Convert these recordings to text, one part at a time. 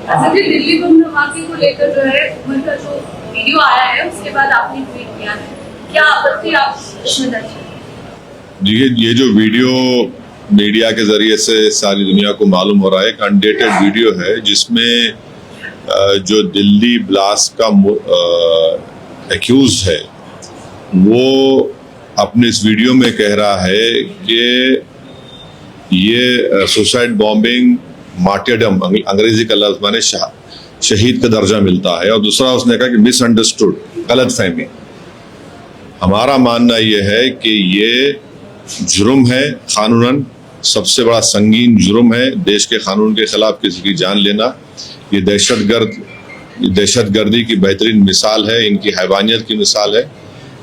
दिल्ली बम धमाके को लेकर जो है उमर का जो वीडियो आया है उसके बाद आपने ट्वीट किया है, क्या आपत्ति आप इसमें दर्ज है? ये जो वीडियो मीडिया के जरिए से सारी दुनिया को मालूम हो रहा है, एक अनडेटेड वीडियो है जिसमें जो दिल्ली ब्लास्ट का एक्यूज है वो अपने इस वीडियो में कह रहा है कि ये सुसाइड बॉम्बिंग मार्टियरडम, अंग्रेजी का लफ्ज माने शहीद का दर्जा मिलता है। और दूसरा उसने कहा कि मिसअंडरस्टूड, गलतफहमी। हमारा मानना यह है कि ये जुर्म है, कानूनन सबसे बड़ा संगीन जुर्म है। देश के कानून के खिलाफ किसी की जान लेना, ये दहशतगर्दी की बेहतरीन मिसाल है, इनकी हैवानियत की मिसाल है।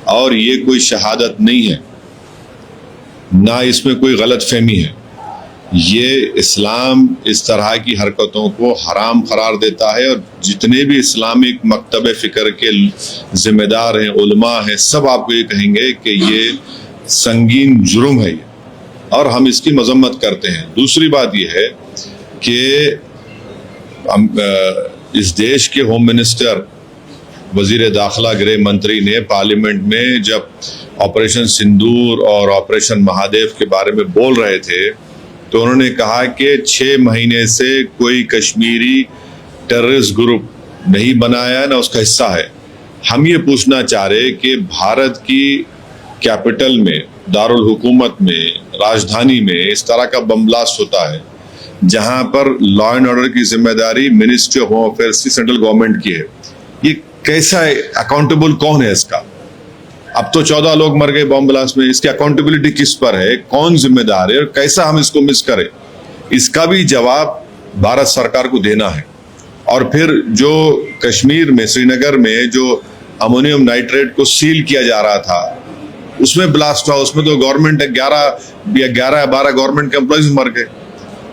और ये कोई शहादत नहीं है, ना इसमें कोई गलतफहमी है। ये इस्लाम इस तरह की हरकतों को हराम करार देता है और जितने भी इस्लामिक मकतब फ़िक्र के जिम्मेदार हैं, उलमा हैं, सब आपको ये कहेंगे कि ये संगीन जुर्म है ये, और हम इसकी मजम्मत करते हैं। दूसरी बात ये है कि इस देश के होम मिनिस्टर, वजीर दाखिला, गृह मंत्री ने पार्लियामेंट में जब ऑपरेशन सिंदूर और ऑपरेशन महादेव के बारे में बोल रहे थे तो उन्होंने कहा कि 6 महीने से कोई कश्मीरी टेररिस्ट ग्रुप नहीं बनाया, ना उसका हिस्सा है। हम ये पूछना चाह रहे कि भारत की कैपिटल में, दारुल हुकूमत में, राजधानी में इस तरह का बम ब्लास्ट होता है जहां पर लॉ एंड ऑर्डर की जिम्मेदारी मिनिस्ट्री ऑफ होम अफेयर्स की, सेंट्रल गवर्नमेंट की है। ये कैसा है? अकाउंटेबल कौन है इसका? अब तो 14 लोग मर गए बॉम्ब ब्लास्ट में, इसकी अकाउंटेबिलिटी किस पर है? कौन जिम्मेदार है और कैसा हम इसको मिस करें? इसका भी जवाब भारत सरकार को देना है। और फिर जो कश्मीर में, श्रीनगर में जो अमोनियम नाइट्रेट को सील किया जा रहा था, उसमें ब्लास्ट हुआ, उसमें तो गवर्नमेंट 11 या 12 गवर्नमेंट के एम्प्लॉइज मर गए।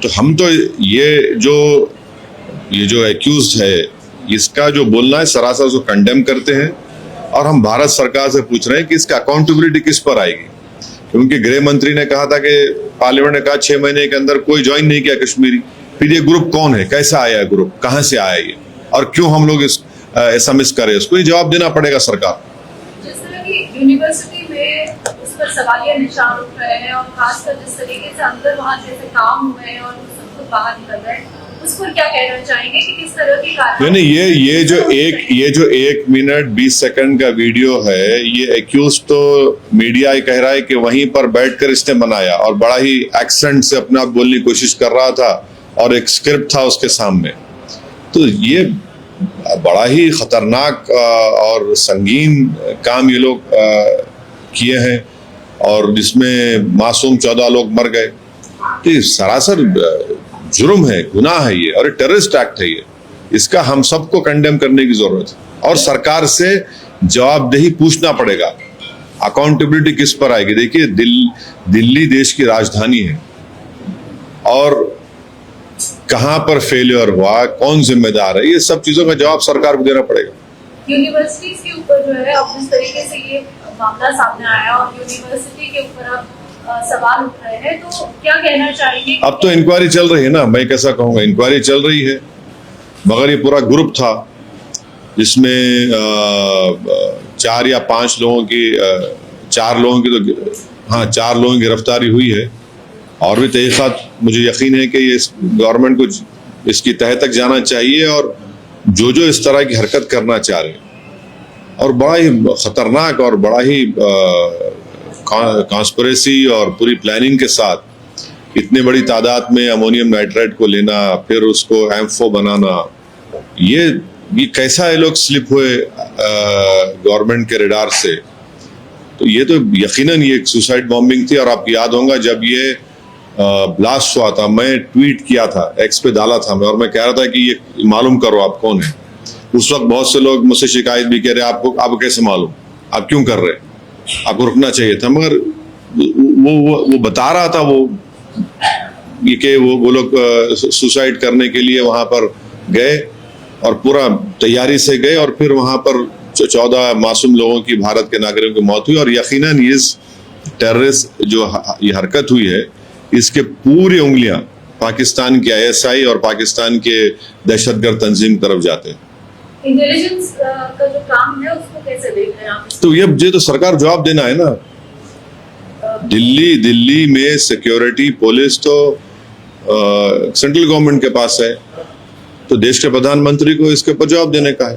तो हम तो ये जो एक्यूज है, इसका जो बोलना है सरासर उसको कंडेम करते हैं। और हम भारत सरकार से पूछ रहे हैं कि इसका अकाउंटेबिलिटी किस पर आएगी, क्योंकि गृह मंत्री ने कहा था कि पार्लियामेंट ने कहा 6 महीने के अंदर कोई ज्वाइन नहीं किया कश्मीरी। फिर ये ग्रुप कौन है, कैसा आया है ग्रुप, कहां से आया ये, और क्यों हम लोग ऐसा मिस करें? उसको ये जवाब देना पड़ेगा सरकार। जिस तरह की यूनिवर्सिटी में उस पर सवालिया निशान उठ रहे हैं और खासकर जिस तरीके से अंदर वहां जैसे काम हुए हैं और सबको बाहर निकल रहे हैं, उस पर क्या कहना चाहेंगे कि किस तरह की कार्रवाई? नहीं, ये जो 1 मिनट 20 सेकंड का वीडियो है, ये एक्यूज तो मीडिया ये कह रहा है कि वहीं पर बैठकर इसने बनाया और बड़ा ही एक्सेंट से अपने आप बोलने की कोशिश कर रहा था और एक स्क्रिप्ट था उसके सामने। तो ये बड़ा ही खतरनाक और संगीन काम ये लोग किए हैं, और जिसमें मासूम 14 लोग मर गए। तो ये सरासर जुर्म है, गुनाह है ये, और टेररिस्ट एक्ट है ये। इसका हम सबको कंडेम करने की जरूरत है और सरकार से जवाबदेही पूछना पड़ेगा। अकाउंटेबिलिटी किस पर आएगी? देखिए, दिल्ली देश की राजधानी है और कहां पर फेलियर हुआ, कौन जिम्मेदार है, ये सब चीजों का जवाब सरकार को देना पड़ेगा। यूनिवर्सिटीज के ऊपर जो है अब जिस तरीके से ये मामला सामने आया और यूनिवर्सिटी के ऊपर अब सवाल उठ रहे हैं, तो क्या कहना चाहेंगे? अब तो इंक्वायरी चल रही है ना, मैं कैसा कहूँगा, इंक्वायरी चल रही है। मगर ये पूरा ग्रुप था जिसमें 4 या 5 लोगों की, 4 लोगों की गिरफ्तारी हुई है। और भी तहकीकात, मुझे यकीन है कि ये गवर्नमेंट को इसकी तह तक जाना चाहिए और जो इस तरह की हरकत करना चाह रहे हैं, और बड़ा ही खतरनाक और बड़ा ही कॉन्स्पिरेसी और पूरी प्लानिंग के साथ इतनी बड़ी तादाद में अमोनियम नाइट्रेट को लेना, फिर उसको M4 बनाना, ये कैसा ये लोग स्लिप हुए गवर्नमेंट के रडार से। तो ये तो यकीनन ये एक सुसाइड बॉम्बिंग थी। और आपको याद होगा जब ये ब्लास्ट हुआ था, मैं ट्वीट किया था, एक्स पे डाला था मैं, और मैं कह रहा था कि ये मालूम करो आप कौन है। उस वक्त बहुत से लोग मुझसे शिकायत भी कह रहे, आपको कैसे मालूम, आप क्यों कर रहे, आपको रुकना चाहिए था। मगर वो बता रहा था वो लोग सुसाइड करने के लिए वहां पर गए और पूरा तैयारी से गए, और फिर वहां पर 14 मासूम लोगों की, भारत के नागरिकों की मौत हुई। और यकीनन इस टेररिस्ट जो ये हरकत हुई है, इसके पूरी उंगलियां पाकिस्तान के ISI और पाकिस्तान के दहशतगर्द तंजीम की तरफ जाते हैं। इंटेलिजेंस का जो काम है उसको कैसे देख रहे हैं आप? तो ये तो सरकार जवाब देना है ना। दिल्ली में सिक्योरिटी पुलिस तो सेंट्रल गवर्नमेंट के पास है, तो देश के प्रधानमंत्री को इसके ऊपर जवाब देने का है।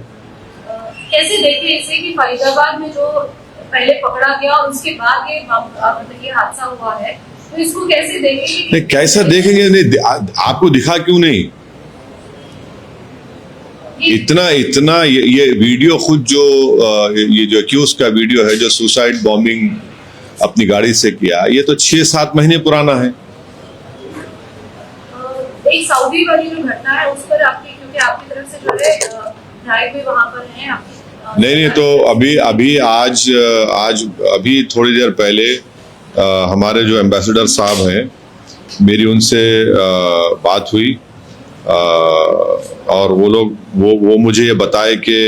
कैसे देखें इसे कि फरीदाबाद में जो पहले पकड़ा गया और उसके बाद ये हादसा हुआ है, तो इसको कैसे देखेंगे? नहीं, कैसा देखेंगे? नहीं, आपको दिखा क्यों नहीं? इतना ये वीडियो खुद जो ये जो एक्यूज का वीडियो है, जो सुसाइड बॉम्बिंग अपनी गाड़ी से किया, ये तो 6-7 महीने पुराना है। एक सऊदी वाली जो घटना है उस पर आपकी, क्योंकि आपकी तरफ से जो है ड्राइव भी वहां पर है आपकी। नहीं, तो अभी आज अभी थोड़ी देर पहले हमारे जो एम्बेसडर साहब हैं, मेरी उनसे बात हुई और वो मुझे ये बताए कि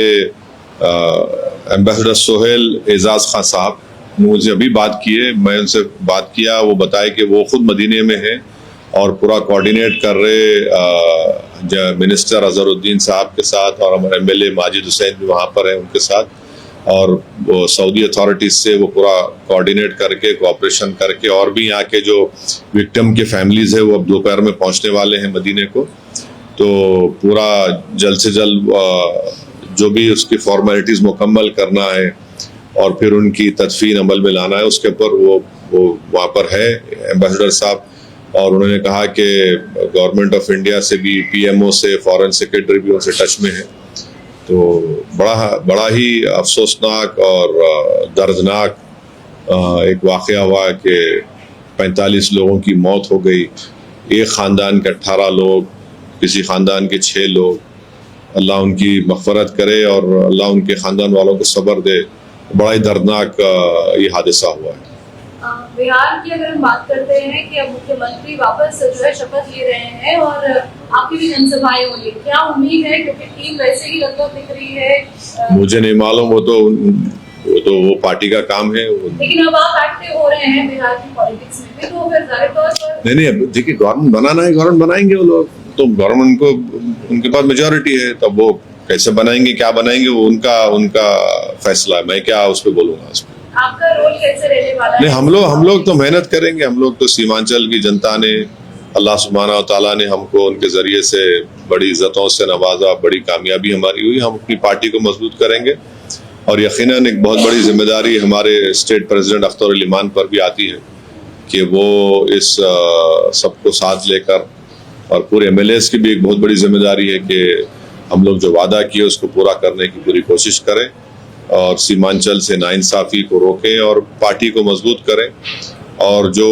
एम्बेसडर सोहेल एजाज खान साहब मुझे अभी बात किए, मैं उनसे बात किया, वो बताए कि वो खुद मदीने में हैं और पूरा कोऑर्डिनेट कर रहे मिनिस्टर अजहरुद्दीन साहब के साथ, और हमारे MLA माजिद हुसैन भी वहाँ पर है उनके साथ, और वो सऊदी अथॉरिटीज से वो पूरा कोऑर्डिनेट करके, कोऑपरेशन करके, और भी यहाँ के जो विक्टिम के फैमिलीज है वो अब दोपहर में पहुँचने वाले हैं मदीने को, तो पूरा जल्द से जल्द जो भी उसकी फॉर्मेलिटीज मुकम्मल करना है और फिर उनकी तदफीन अमल में लाना है, उसके ऊपर वो वहाँ पर है एम्बेसडर साहब। और उन्होंने कहा कि गवर्नमेंट ऑफ इंडिया से भी, PMO से, फॉरेन सेक्रेटरी भी उनसे टच में है। तो बड़ा ही अफसोसनाक और दर्दनाक एक वाक़या हुआ कि 45 लोगों की मौत हो गई। एक ख़ानदान के 18 लोग, किसी ख़ानदान के 6 लोग। अल्लाह उनकी मग़फ़रत करे और अल्लाह उनके ख़ानदान वालों को सब्र दे। बड़ा ही दर्दनाक ये हादसा हुआ है। बिहार की अगर हम बात करते हैं कि अब मुख्यमंत्री वापस जो है शपथ ले रहे हैं और आपकी भी जनसभाएं हो रही, क्या उम्मीद है? क्योंकि टीम वैसे ही लगभग दिख रही है। मुझे नहीं मालूम, वो पार्टी का काम है। लेकिन अब आप एक्टिव हो रहे हैं बिहार की पॉलिटिक्स में भी, तो फिर जाहिर तौर पर नहीं, देखिए गवर्नमेंट बनाना है, गवर्नमेंट बनाएंगे वो लोग, तो गवर्नमेंट को उनके पास मेजोरिटी है, तब वो कैसे बनाएंगे, क्या बनाएंगे, वो उनका फैसला है। मैं क्या उस पर बोलूंगा। आपका रोल कैसे रहने वाला है? नहीं, हम लोग तो मेहनत करेंगे। हम लोग तो सीमांचल की जनता ने, अल्लाह सुब्हाना व तआला ने हमको उनके जरिए से बड़ी इज्जतों से नवाजा, बड़ी कामयाबी हमारी हुई। हम अपनी पार्टी को मजबूत करेंगे और यकीनन एक बहुत बड़ी जिम्मेदारी हमारे स्टेट प्रेसिडेंट अख्तर अली मान पर भी आती है कि वो इस सबको साथ लेकर, और पूरे MLAs की भी एक बहुत बड़ी जिम्मेदारी है कि हम लोग जो वादा किए उसको पूरा करने की पूरी कोशिश करें और सीमांचल से नाइंसाफी को रोकें और पार्टी को मजबूत करें और जो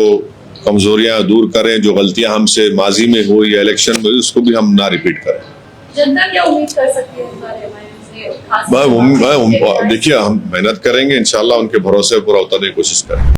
कमजोरियां दूर करें, जो गलतियां हमसे माजी में हुई या इलेक्शन में हुई उसको भी हम ना रिपीट करें। जनता क्या उम्मीद कर सकती है हमारे से? देखिए हम मेहनत करेंगे, इंशाल्लाह उनके भरोसे पूरा उतरने की कोशिश करें।